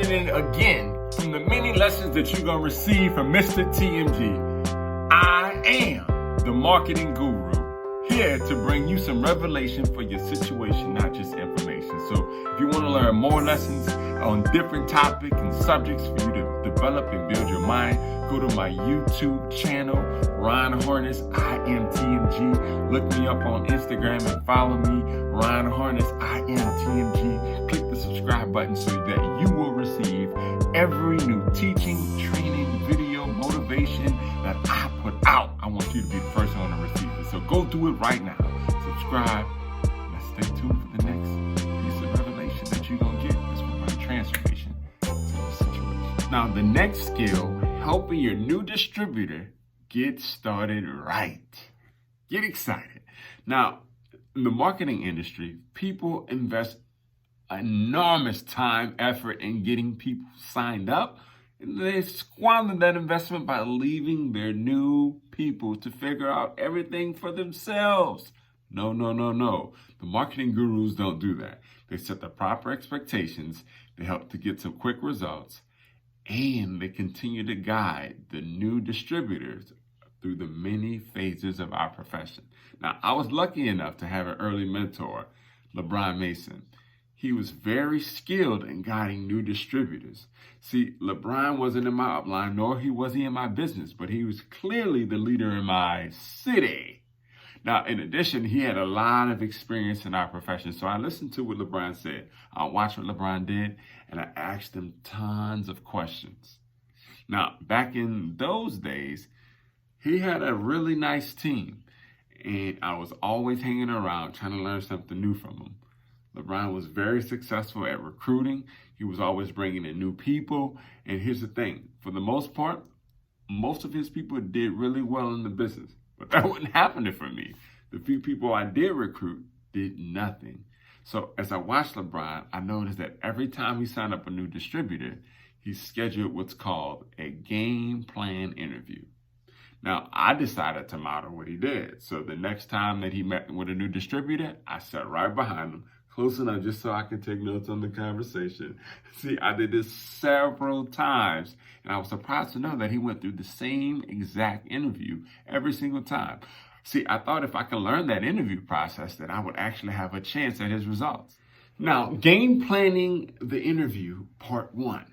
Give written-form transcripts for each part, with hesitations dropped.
marketing again. From the many lessons that you're going to receive from Mr. TMG, I am the marketing guru, here to bring you some revelation for your situation, not just information. So if you want to learn more lessons on different topics and subjects for you to develop and build your mind, go to my YouTube channel, Ron Harness, I am TMG. Look me up on Instagram and follow me, Ron Harness, I am TMG. Click the subscribe button so that you will receive every new teaching, training, video, motivation that I put out. I want you to be the first one to receive it. So go do it right now. Subscribe. Let's stay tuned for the next piece of revelation that you're going to get. It's going to bring transformation to the situation. Now, the next skill, helping your new distributor get started right. Get excited. Now, in the marketing industry, people invest enormous time, effort in getting people signed up. And they squander that investment by leaving their new people to figure out everything for themselves. No. The marketing gurus don't do that. They set the proper expectations. They help to get some quick results. And they continue to guide the new distributors through the many phases of our profession. Now, I was lucky enough to have an early mentor, LeBron Mason. He was very skilled in guiding new distributors. See, LeBron wasn't in my upline, nor was he in my business, but he was clearly the leader in my city. Now, in addition, he had a lot of experience in our profession. So I listened to what LeBron said. I watched what LeBron did, and I asked him tons of questions. Now, back in those days, he had a really nice team, and I was always hanging around trying to learn something new from him. LeBron was very successful at recruiting. He was always bringing in new people. And here's the thing. For the most part, most of his people did really well in the business. But that wouldn't happen for me. The few people I did recruit did nothing. So as I watched LeBron, I noticed that every time he signed up a new distributor, he scheduled what's called a game plan interview. Now, I decided to model what he did. So the next time that he met with a new distributor, I sat right behind him, close enough just so I could take notes on the conversation. See, I did this several times, and I was surprised to know that he went through the same exact interview every single time. See, I thought if I could learn that interview process, that I would actually have a chance at his results. Now, game planning the interview, part 1.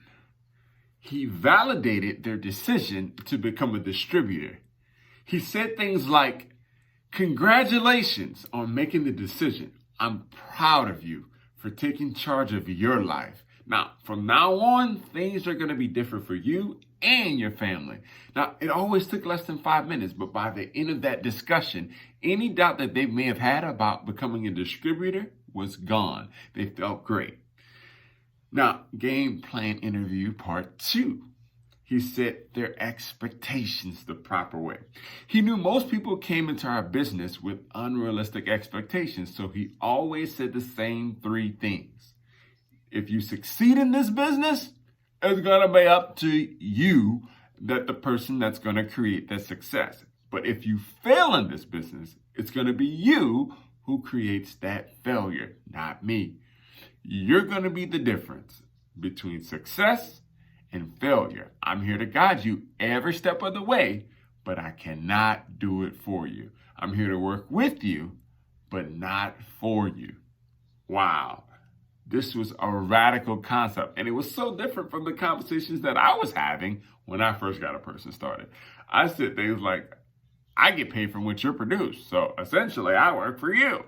He validated their decision to become a distributor. He said things like, "Congratulations on making the decision. I'm proud of you for taking charge of your life. Now, from now on, things are going to be different for you and your family." Now, it always took less than 5 minutes, but by the end of that discussion, any doubt that they may have had about becoming a distributor was gone. They felt great. Now, game plan interview part 2. He set their expectations the proper way. He knew most people came into our business with unrealistic expectations, so he always said the same 3 things. If you succeed in this business, it's going to be up to you, that the person that's going to create that success. But if you fail in this business, it's going to be you who creates that failure, not me. You're going to be the difference between success and failure. I'm here to guide you every step of the way, but I cannot do it for you. I'm here to work with you, but not for you. Wow. This was a radical concept, and it was so different from the conversations that I was having when I first got a person started. I said things like, "I get paid from what you produce, so essentially I work for you."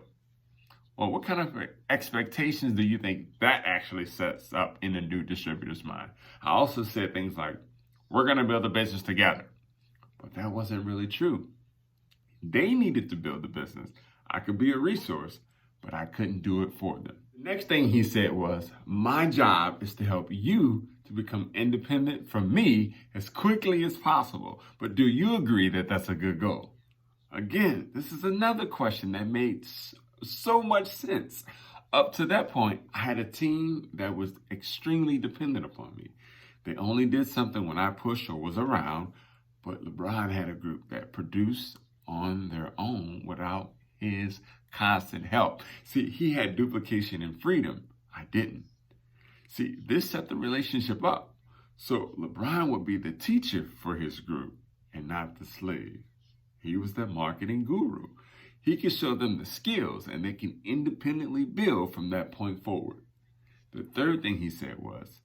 Well, what kind of expectations do you think that actually sets up in a new distributor's mind? I also said things like, "We're going to build a business together." But that wasn't really true. They needed to build the business. I could be a resource, but I couldn't do it for them. The next thing he said was, "My job is to help you to become independent from me as quickly as possible. But do you agree that that's a good goal?" Again, this is another question that made so much sense. Up to that point, I had a team that was extremely dependent upon me. They only did something when I pushed or was around, but LeBron had a group that produced on their own without his constant help. See, he had duplication and freedom. I didn't. See, this set the relationship up. So LeBron would be the teacher for his group and not the slave. He was the marketing guru. He could show them the skills and they can independently build from that point forward. The third thing he said was,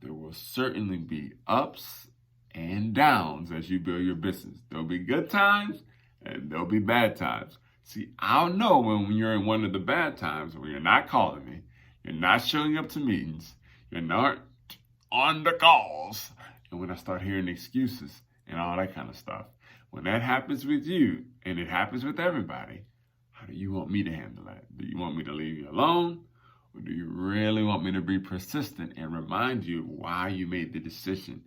there will certainly be ups and downs as you build your business. There'll be good times and there'll be bad times. See, I'll know when you're in one of the bad times where you're not calling me, you're not showing up to meetings, you're not on the calls, and when I start hearing excuses and all that kind of stuff. When that happens with you, and it happens with everybody, how do you want me to handle that? Do you want me to leave you alone? Or do you really want me to be persistent and remind you why you made the decision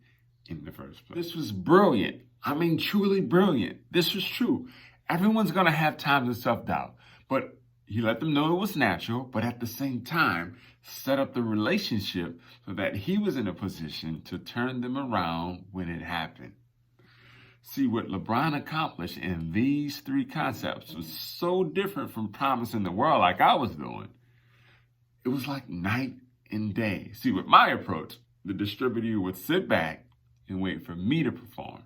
in the first place? This was brilliant. I mean, truly brilliant. This was true. Everyone's going to have times of self-doubt, but he let them know it was natural, but at the same time, set up the relationship so that he was in a position to turn them around when it happened. See, what LeBron accomplished in these three concepts was so different from promising the world like I was doing. It was like night and day. See, with my approach, the distributor would sit back and wait for me to perform.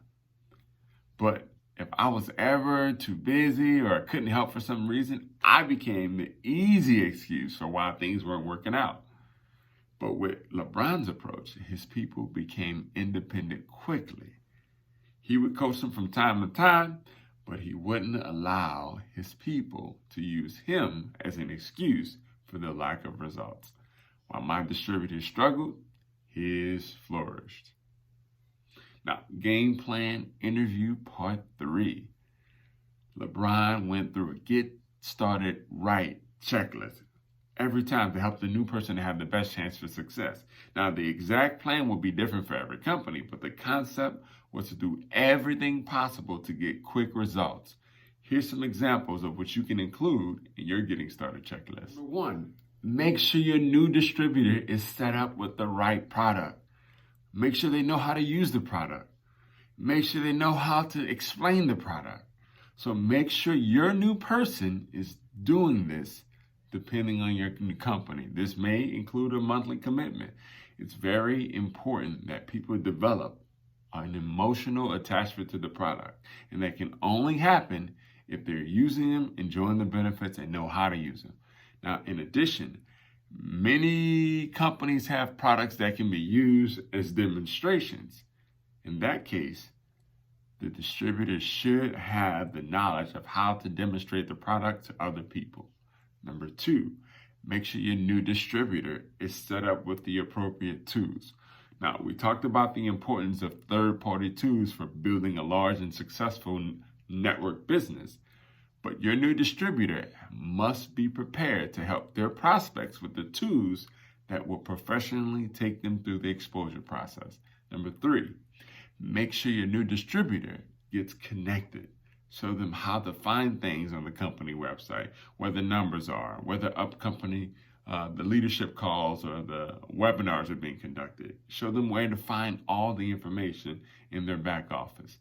But if I was ever too busy or I couldn't help for some reason, I became the easy excuse for why things weren't working out. But with LeBron's approach, his people became independent quickly. He would coach them from time to time, but he wouldn't allow his people to use him as an excuse for the lack of results. While my distributor struggled, his flourished. Now, game plan interview part 3. LeBron went through a get started right checklist every time to help the new person to have the best chance for success. Now, the exact plan will be different for every company, but the concept was to do everything possible to get quick results. Here's some examples of what you can include in your getting started checklist. Number 1, make sure your new distributor is set up with the right product. Make sure they know how to use the product. Make sure they know how to explain the product. So make sure your new person is doing this depending on your new company. This may include a monthly commitment. It's very important that people develop an emotional attachment to the product. And that can only happen if they're using them, enjoying the benefits, and know how to use them. Now, in addition, many companies have products that can be used as demonstrations. In that case, the distributor should have the knowledge of how to demonstrate the product to other people. Number 2, make sure your new distributor is set up with the appropriate tools. Now, we talked about the importance of third-party tools for building a large and successful network business. But your new distributor must be prepared to help their prospects with the tools that will professionally take them through the exposure process. Number 3, make sure your new distributor gets connected. Show them how to find things on the company website, where the numbers are, where the the leadership calls or the webinars are being conducted. Show them where to find all the information in their back office.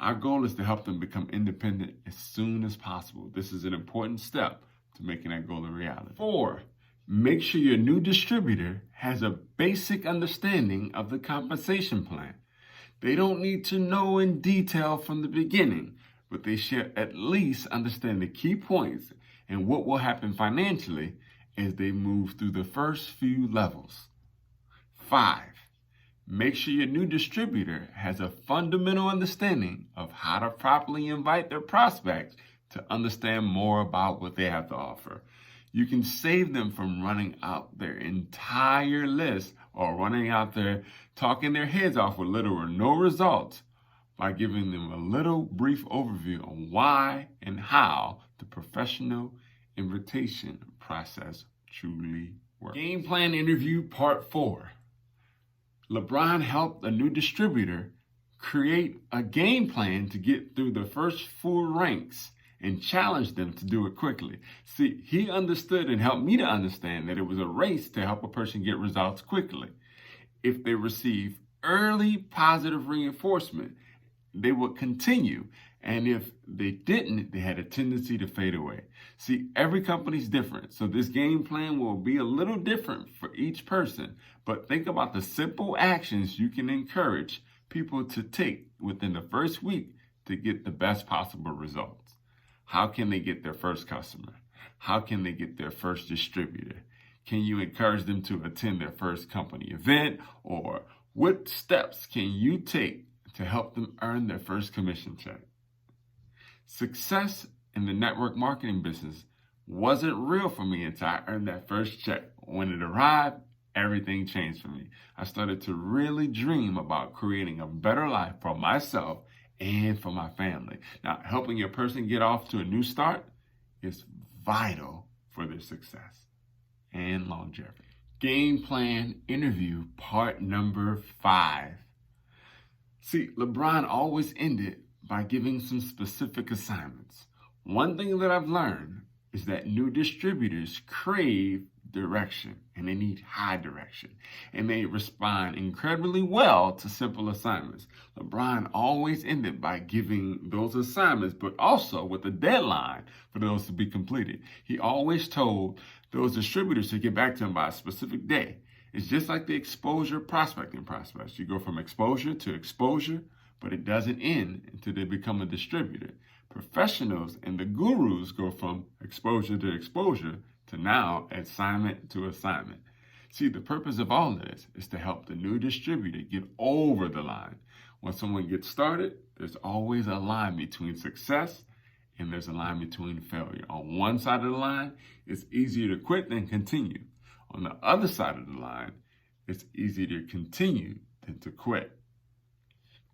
Our goal is to help them become independent as soon as possible. This is an important step to making that goal a reality. 4, make sure your new distributor has a basic understanding of the compensation plan. They don't need to know in detail from the beginning, but they should at least understand the key points and what will happen financially as they move through the first few levels. 5, make sure your new distributor has a fundamental understanding of how to properly invite their prospects to understand more about what they have to offer. You can save them from running out their entire list or running out there talking their heads off with little or no results by giving them a little brief overview on why and how the professional invitation process truly works. Game plan interview part 4. LeBron helped a new distributor create a game plan to get through the first 4 ranks and challenged them to do it quickly. See, he understood and helped me to understand that it was a race to help a person get results quickly. If they receive early positive reinforcement, they will continue And if they didn't, they had a tendency to fade away. See, every company's different, so this game plan will be a little different for each person. But think about the simple actions you can encourage people to take within the first week to get the best possible results. How can they get their first customer? How can they get their first distributor? Can you encourage them to attend their first company event? Or what steps can you take to help them earn their first commission check? Success in the network marketing business wasn't real for me until I earned that first check. When it arrived, everything changed for me. I started to really dream about creating a better life for myself and for my family. Now, helping a person get off to a new start is vital for their success and longevity. Game plan interview part number 5. See, LeBron always ended by giving some specific assignments. One thing that I've learned is that new distributors crave direction, and they need high direction, and they respond incredibly well to simple assignments. LeBron always ended by giving those assignments, but also with a deadline for those to be completed. He always told those distributors to get back to him by a specific day. It's just like the exposure prospecting process. You go from exposure to exposure, but it doesn't end until they become a distributor. Professionals and the gurus go from exposure to exposure to now assignment to assignment. See, the purpose of all of this is to help the new distributor get over the line. When someone gets started, there's always a line between success and there's a line between failure. On one side of the line, it's easier to quit than continue. On the other side of the line, it's easier to continue than to quit.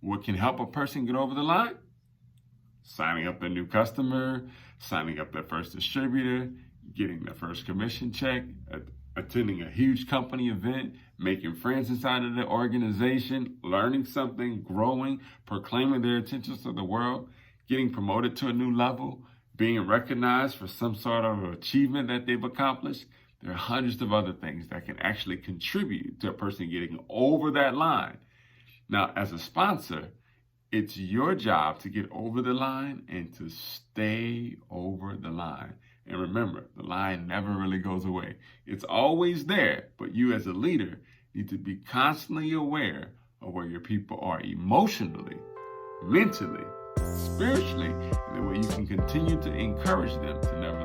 What can help a person get over the line? Signing up a new customer, signing up their first distributor, getting their first commission check, attending a huge company event, making friends inside of the organization, learning something, growing, proclaiming their intentions to the world, getting promoted to a new level, being recognized for some sort of achievement that they've accomplished. There are hundreds of other things that can actually contribute to a person getting over that line. Now, as a sponsor, it's your job to get over the line and to stay over the line. And remember, the line never really goes away. It's always there, but you as a leader need to be constantly aware of where your people are emotionally, mentally, spiritually, and the way you can continue to encourage them to never